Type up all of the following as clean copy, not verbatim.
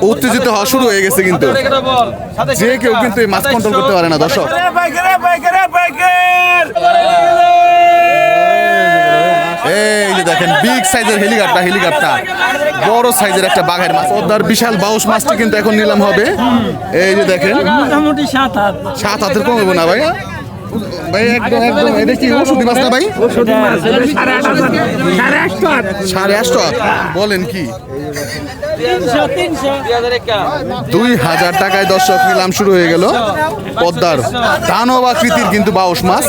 উত্তেজিত হওয়া শুরু হয়ে গেছে কিন্তু যে কেউ কিন্তু এই মাছ কন্ট্রোল করতে পারে না দর্শক। এই যে দেখেন বিগ সাইজের হেলিকপ্টার বড় সাইজের একটা বাঘের মাছ, ওদার বিশাল বাউস মাছটি কিন্তু এখন নিলাম হবে। এই যে দেখেন মোটামুটি 7 হাতের কম হবে না ভাই? ভাই একদম এটা কি ওষুধি মাছ না ভাই? 8.5 বলেন কি? 2000 টাকায় দর্শক নিলাম শুরু হয়ে গেল পদ্মার দানব আকৃতির কিন্তু বাউস মাছ।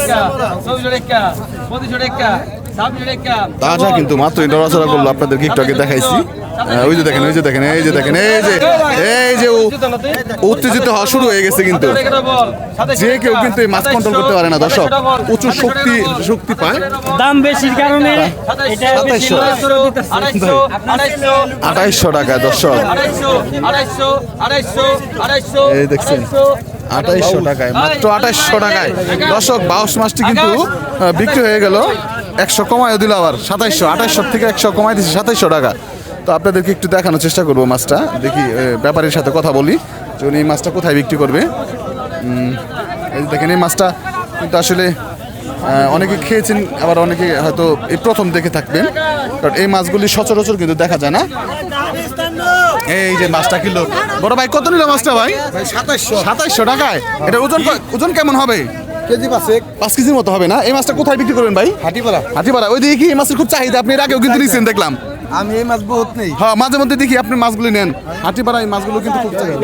তাজা কিন্তু মাত্র নড়াচড়া করলো, আপনাদেরকে একটু আগে দেখাইছি। ওই যে দেখেন এই যে উত্তেজিত হওয়া শুরু হয়ে গেছে কিন্তু যে কেউ কিন্তু এই মাছ কন্ট্রোল করতে পারে না দর্শক। প্রচুর শক্তি পায়, দাম বেশির কারণে 2800 টাকায় দর্শক। এই দেখছেন 2800 টাকায়, মাত্র 2800 টাকায় দর্শক বাউস মাছটি কিন্তু বিক্রি হয়ে গেল। 100 কমায় দিল আবার 2700 থেকে 100 কমাই দিচ্ছে 2700 টাকা। তো আপনাদেরকে একটু দেখানোর চেষ্টা করবো মাছটা, দেখি ব্যাপারীর সাথে কথা বলি যে উনি এই মাছটা কোথায় বিক্রি করবে। এই দেখেন এই মাছটা কিন্তু আসলে অনেকে খেয়েছেন, আবার অনেকে হয়তো এই প্রথম দেখে থাকবেন, কারণ এই মাছগুলি সচরাচর কিন্তু দেখা যায় না। এই যে মাছটা কিলো বড় ভাই, কত নিল মাছটা ভাই? 2700 টাকায়। এটা ওজন কেমন হবে? কেজি 5 কেজির মতো হবে না? এই মাছটা কোথায় বিক্রি করবেন ভাই? হাটিপাড়া। ওই দিকে কি এই মাছের খুব চাহিদা, আপনি এর আগেও কিন্তু নিচ্ছেন দেখলাম। আমি এই মাছ বহুত নেই। হ্যাঁ, মাঝে মধ্যে দেখি আপনি মাছগুলি নেন। হাটিপাড়া এই মাছগুলো কিন্তু খুব চাহিদা।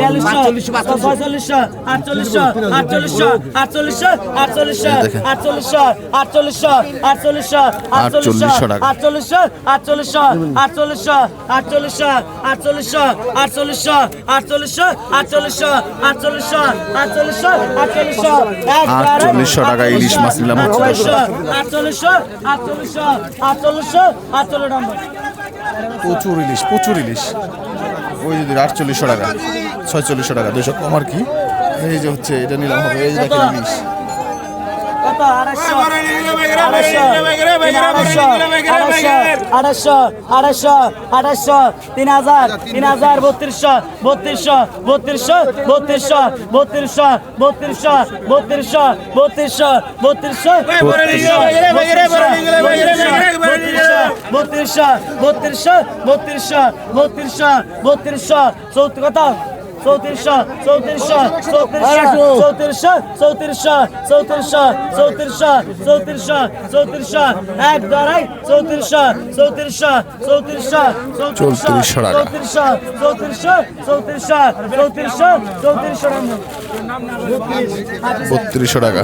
4800 টাকা ইলিশ মাছ নিলাম। 48 প্রচুর ইলিশ। ওই যদি 4800 টাকা 4600 টাকা 200 কম আর কি। এই যে হচ্ছে এটা নিলাম হবে। এই যে দেখেন ইলিশ কথা 3200 টাকা।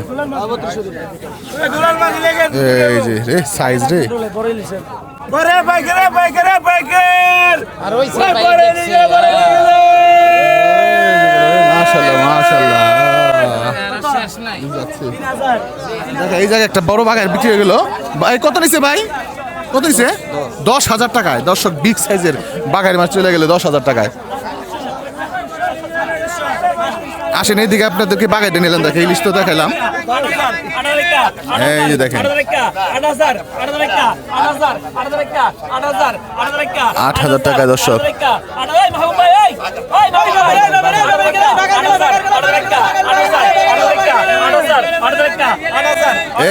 এই যে রে সাইজ রে এই জায়গায় একটা বড় বাঘের বিক্রি হয়ে গেল। ভাই কত নিছে ভাই? কত নিছে? 10,000 টাকায় দর্শক। বিগ সাইজের বাঘের মাছ চলে গেলে 10,000 টাকায়। আসেন এইদিকে, আপনাদেরকে বাঘাইতে নিলাম। দেখে ইলিশ তো দেখাইলাম। এই যে দেখেন 8,000 টাকায় দর্শক।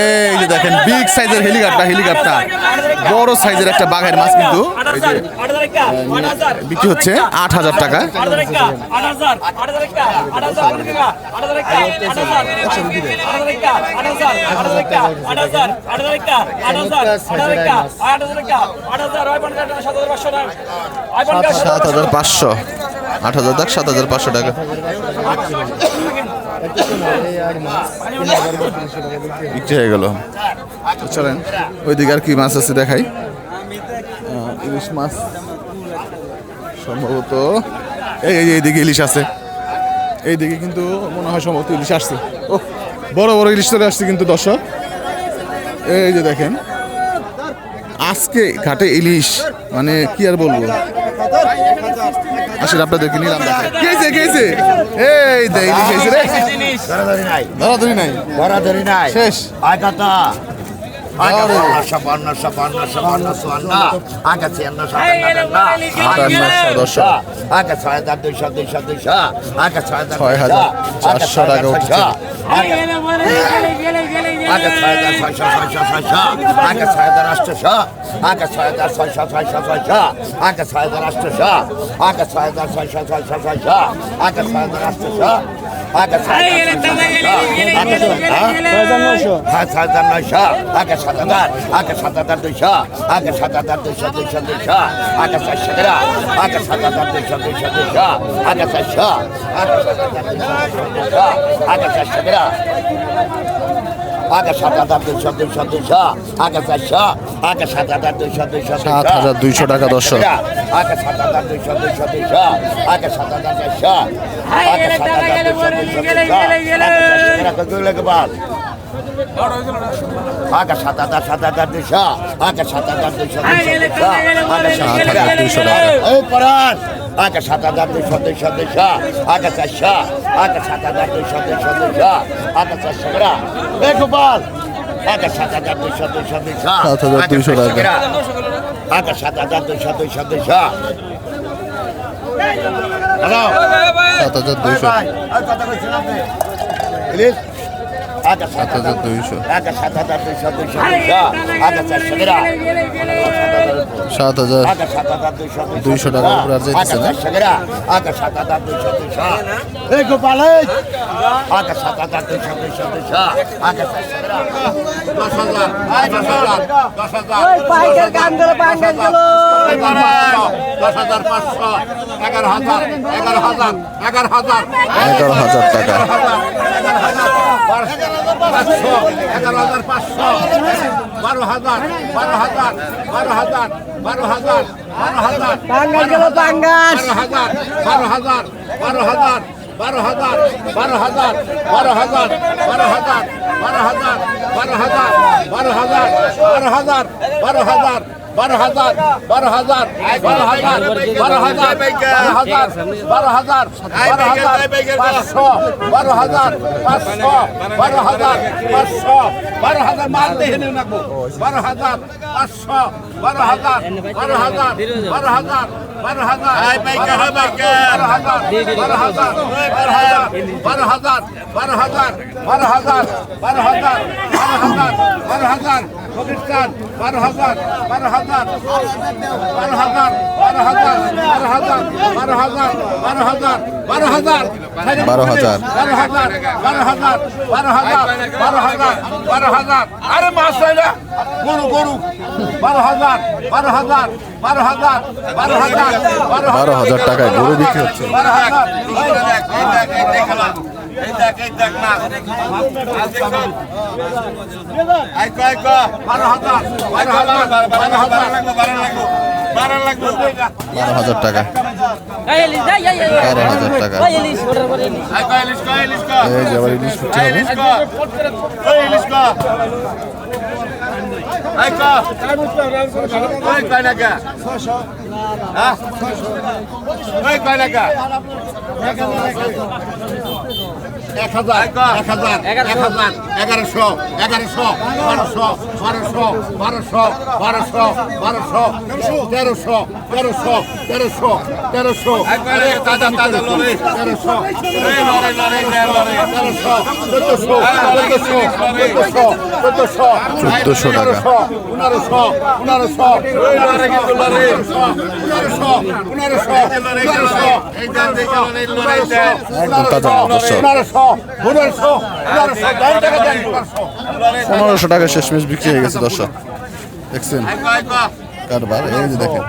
এই যে দেখেন বিগ সাইজের হেলিকপ্টার বড় সাইজের একটা বাঘের মাছ কিন্তু বিক্রি হচ্ছে 8,000 টাকা। $7,500 7,500 টাকা বিক্রি হয়ে গেল। চলেন ওইদিকে আর কি মাছ আছে দেখাই। ইলিশ মাছ সম্ভবত এইদিকে ইলিশ আছে। এইদিকে কিন্তু মনে হয় সম্ভবত ইলিশ আসছে। ও বড় বড় ইলিশ চলে আসছে কিন্তু দর্শক। এই যে দেখেন আজকে ঘাটে ইলিশ, মানে কি আর বলবো। আসলে আপনাদেরকে নিলাম দেখাই। গেছে এই দে ইলিশ এসে রে। ধরাধরি নাই শেষ। আগে 7,200 আগে 400 আগে 7,200 টাকা দর্শক। আগে 7,200 আগে 7,400 আগে 7,200 আগে 7,200 আগে 7,200 এই পরান আগে 7,200 আগে 400 আগে 7,200 আগে 400 টাকা এই গোপাল আগে 7,200 7,200 টাকা আগে 7,200 হ্যালো 7,200 কথা কইছেন আপনি প্লিজ আগে 7,200 আগে 7,200 আগে 400 টাকা 7,200 আগে 7,200 200 টাকার উপর আর যাইতেছে না। আগে 7,200 এই গোপাল আগে 7,200 আগে 400 টাকা 10,000 ওই পাইকার গান করে পাইকার গেল 10,500 11,000 11,000 টাকা 12,000 গেল পাঙ্গাস 12,000 আরে মাছ নাই না গরু 12,000 টাকায় গরু বিক্রি হচ্ছে। বারো হাজার টাকা 12,000 টাকা এই যে আবার ইলিশ উঠছে এক হাজার 11,000 11,000 12,000 12,000 13,000 পনেরোশো টাকা শেষমেশ বিক্রি হয়ে গেছে দর্শক দেখছেন কারবার এই যে দেখেন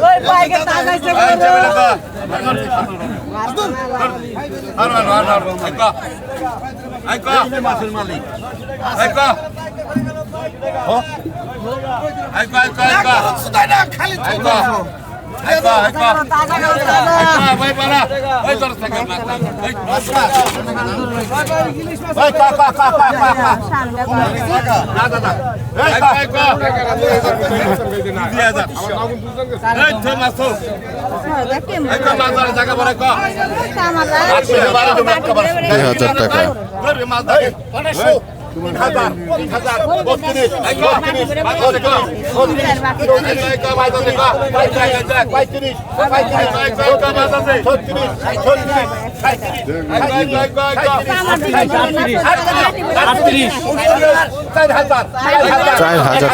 ওই পাইকার তাজাইছে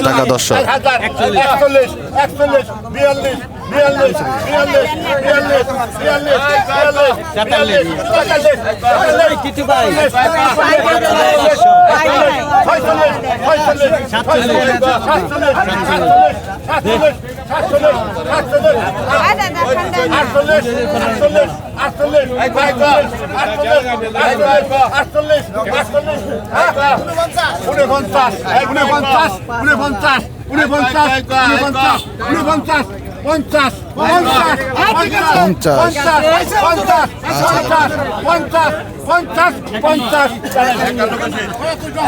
টাকা দর্শক।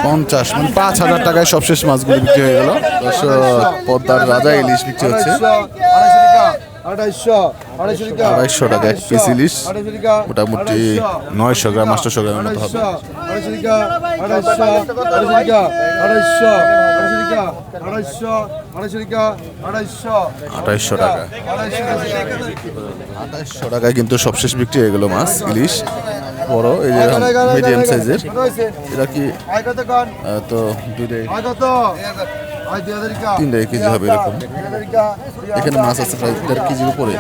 পঞ্চাশ মানে 5,000 টাকায় সবশেষ মাছগুলো বিক্রি হয়ে গেল। পদ্মার রাজা ইলিশ বিক্রি হচ্ছে 250 টাকা এক পিস ইলিশ, মোটামুটি 900 গ্রাম 800 গ্রামের মতো হবে। 2800 টাকা, 2800 টাকায় কিন্তু সবশেষ বিক্রি হয়ে গেল মাছ ইলিশ বড়, এই যে মিডিয়াম সাইজের। এটা কি তো দুইটাই 3 কেজি হবে এরকম। এখানে মাছ আছে প্রায় 1.5 কেজির উপরে।